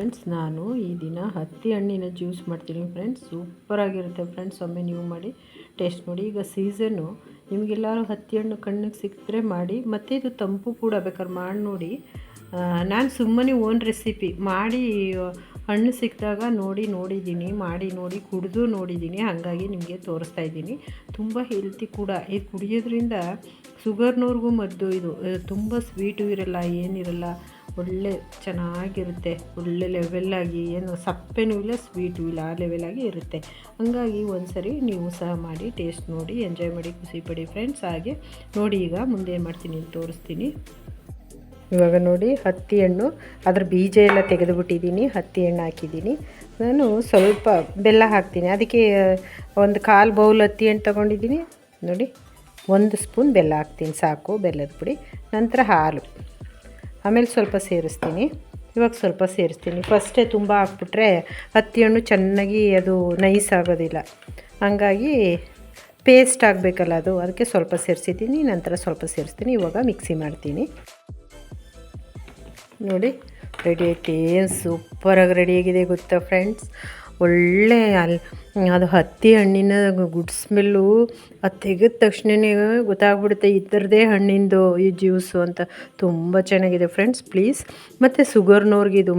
Friends, ನಾನು ಈ ದಿನ ಹತ್ತಿ ಹಣ್ಣಿನ ಜ್ಯೂಸ್ ಮಾಡ್ತೀನಿ ಫ್ರೆಂಡ್ಸ್. ಸೂಪರಾಗಿರುತ್ತೆ ಫ್ರೆಂಡ್ಸ್. ಒಮ್ಮೆ ನೀವು ಮಾಡಿ ಟೇಸ್ಟ್ ನೋಡಿ. ಈಗ ಸೀಸನ್ನು, ನಿಮಗೆಲ್ಲರೂ ಹತ್ತಿ ಹಣ್ಣು ಕಣ್ಣಿಗೆ ಸಿಕ್ಕಿದ್ರೆ ಮಾಡಿ. ಮತ್ತು ಇದು ತಂಪು ಕೂಡ, ಬೇಕಾದ್ರೆ ಮಾಡಿ ನೋಡಿ. ನಾನು ಸುಮ್ಮನೆ ಓನ್ ರೆಸಿಪಿ ಮಾಡಿ ಹಣ್ಣು ಸಿಕ್ಕಿದಾಗ ನೋಡಿದ್ದೀನಿ, ಮಾಡಿ ನೋಡಿ, ಕುಡಿದು ನೋಡಿದ್ದೀನಿ. ಹಾಗಾಗಿ ನಿಮಗೆ ತೋರಿಸ್ತಾ ಇದ್ದೀನಿ. ತುಂಬ ಹೆಲ್ತಿ ಕೂಡ. ಇದು ಕುಡಿಯೋದ್ರಿಂದ ಶುಗರ್ನವ್ರಿಗೂ ಮದ್ದು. ಇದು ತುಂಬ ಸ್ವೀಟು ಇರಲ್ಲ, ಏನಿರಲ್ಲ, ಒಳ್ಳೆ ಚೆನ್ನಾಗಿರುತ್ತೆ. ಒಳ್ಳೆ ಲೆವೆಲ್ಲಾಗಿ, ಏನು ಸಪ್ಪೆನೂ ಇಲ್ಲ, ಸ್ವೀಟು ಇಲ್ಲ, ಆ ಲೆವೆಲಾಗಿ ಇರುತ್ತೆ. ಹಾಗಾಗಿ ಒಂದ್ಸರಿ ನೀವು ಸಹ ಮಾಡಿ ಟೇಸ್ಟ್ ನೋಡಿ, ಎಂಜಾಯ್ ಮಾಡಿ, ಖುಷಿಪಡಿ ಫ್ರೆಂಡ್ಸ್. ಹಾಗೆ ನೋಡಿ, ಈಗ ಮುಂದೆ ಏನು ಮಾಡ್ತೀನಿ ತೋರಿಸ್ತೀನಿ. ಇವಾಗ ನೋಡಿ, ಹತ್ತಿ ಹಣ್ಣು ಅದ್ರ ಬೀಜ ಎಲ್ಲ ತೆಗೆದುಬಿಟ್ಟಿದ್ದೀನಿ. ಹತ್ತಿ ಹಣ್ಣು ಹಾಕಿದ್ದೀನಿ. ನಾನು ಸ್ವಲ್ಪ ಬೆಲ್ಲ ಹಾಕ್ತೀನಿ. ಅದಕ್ಕೆ ಒಂದು 1/4 ಬೌಲ್ ಹತ್ತಿ ಹಣ್ಣು ತೊಗೊಂಡಿದ್ದೀನಿ. ನೋಡಿ, 1 ಸ್ಪೂನ್ ಬೆಲ್ಲ ಹಾಕ್ತೀನಿ, ಸಾಕು, ಬೆಲ್ಲದ ಪುಡಿ. ನಂತರ ಹಾಲು, ಆಮೇಲೆ ಸ್ವಲ್ಪ ಸೇರಿಸ್ತೀನಿ. ಇವಾಗ ಸ್ವಲ್ಪ ಸೇರಿಸ್ತೀನಿ. ಫಸ್ಟೇ ತುಂಬ ಹಾಕ್ಬಿಟ್ರೆ ಹತ್ತಿ ಹಣ್ಣು ಚೆನ್ನಾಗಿ ಅದು ನೈಸ್ ಆಗೋದಿಲ್ಲ. ಹಾಗಾಗಿ ಪೇಸ್ಟ್ ಆಗಬೇಕಲ್ಲ ಅದು, ಅದಕ್ಕೆ ಸ್ವಲ್ಪ ಸೇರಿಸಿದ್ದೀನಿ. ನಂತರ ಸ್ವಲ್ಪ ಸೇರಿಸ್ತೀನಿ. ಇವಾಗ ಮಿಕ್ಸಿ ಮಾಡ್ತೀನಿ. ನೋಡಿ, ರೆಡಿ ಐತೆ. ಏನು ಸೂಪರಾಗಿ ರೆಡಿಯಾಗಿದೆ ಗೊತ್ತಾ ಫ್ರೆಂಡ್ಸ್. ಒಳ್ಳೆ ಅದು ಹತ್ತಿ ಹಣ್ಣಿನ ಗುಡ್ ಸ್ಮೆಲ್ಲು. ಅದು ತೆಗೆದ ತಕ್ಷಣವೇ ಗೊತ್ತಾಗ್ಬಿಡುತ್ತೆ ಈ ಥರದೇ ಹಣ್ಣಿಂದು ಈ ಜ್ಯೂಸು ಅಂತ. ತುಂಬ ಚೆನ್ನಾಗಿದೆ ಫ್ರೆಂಡ್ಸ್. ಪ್ಲೀಸ್, ಮತ್ತು ಶುಗರ್ನವ್ರಿಗೆ ಇದು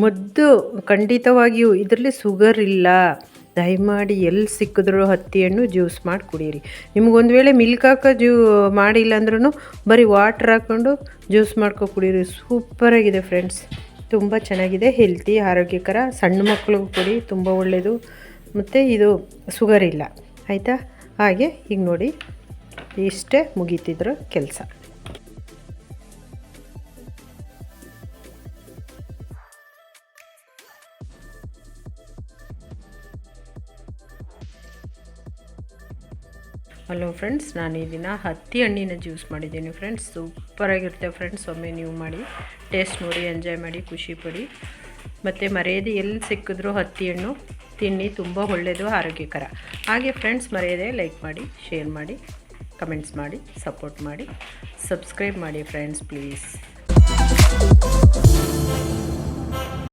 ಮದ್ದು ಖಂಡಿತವಾಗಿಯೂ. ಇದರಲ್ಲಿ ಶುಗರ್ ಇಲ್ಲ. ದಯಮಾಡಿ ಎಲ್ಲಿ ಸಿಕ್ಕಿದ್ರೂ ಹತ್ತಿ ಹಣ್ಣು ಜ್ಯೂಸ್ ಮಾಡಿ ಕುಡೀರಿ. ನಿಮ್ಗೊಂದು ವೇಳೆ ಮಿಲ್ಕ್ ಹಾಕೋ ಮಾಡಿಲ್ಲ ಅಂದ್ರೂ ಬರೀ ವಾಟ್ರ್ ಹಾಕ್ಕೊಂಡು ಜ್ಯೂಸ್ ಮಾಡ್ಕೊ ಕುಡೀರಿ. ಸೂಪರಾಗಿದೆ ಫ್ರೆಂಡ್ಸ್. ತುಂಬ ಚೆನ್ನಾಗಿದೆ, ಹೆಲ್ತಿ, ಆರೋಗ್ಯಕರ. ಸಣ್ಣ ಮಕ್ಕಳಿಗೂ ಕೊಡಿ, ತುಂಬ ಒಳ್ಳೆಯದು. ಮತ್ತು ಇದು ಶುಗರ್ ಇಲ್ಲ, ಆಯಿತಾ. ಹಾಗೆ ಈಗ ನೋಡಿ, ಇಷ್ಟೇ ಮುಗೀತಿದ್ರು ಕೆಲಸ. ಹಲೋ ಫ್ರೆಂಡ್ಸ್, ನಾನು ಈ ದಿನ ಹತ್ತಿ ಹಣ್ಣಿನ ಜ್ಯೂಸ್ ಮಾಡಿದ್ದೀನಿ ಫ್ರೆಂಡ್ಸ್. ಸೂಪರಾಗಿರುತ್ತೆ ಫ್ರೆಂಡ್ಸ್. ಒಮ್ಮೆ ನೀವು ಮಾಡಿ ಟೇಸ್ಟ್ ನೋಡಿ, ಎಂಜಾಯ್ ಮಾಡಿ, ಖುಷಿಪಡಿ. ಮತ್ತು ಮರೆಯದೆ ಎಲ್ಲಿ ಸಿಕ್ಕಿದ್ರೂ ಹತ್ತಿ ಹಣ್ಣು ತಿನ್ನಿ, ತುಂಬ ಒಳ್ಳೆಯದು, ಆರೋಗ್ಯಕರ. ಹಾಗೆ ಫ್ರೆಂಡ್ಸ್, ಮರೆಯದೆ ಲೈಕ್ ಮಾಡಿ, ಶೇರ್ ಮಾಡಿ, ಕಮೆಂಟ್ಸ್ ಮಾಡಿ, ಸಪೋರ್ಟ್ ಮಾಡಿ, ಸಬ್ಸ್ಕ್ರೈಬ್ ಮಾಡಿ ಫ್ರೆಂಡ್ಸ್ ಪ್ಲೀಸ್.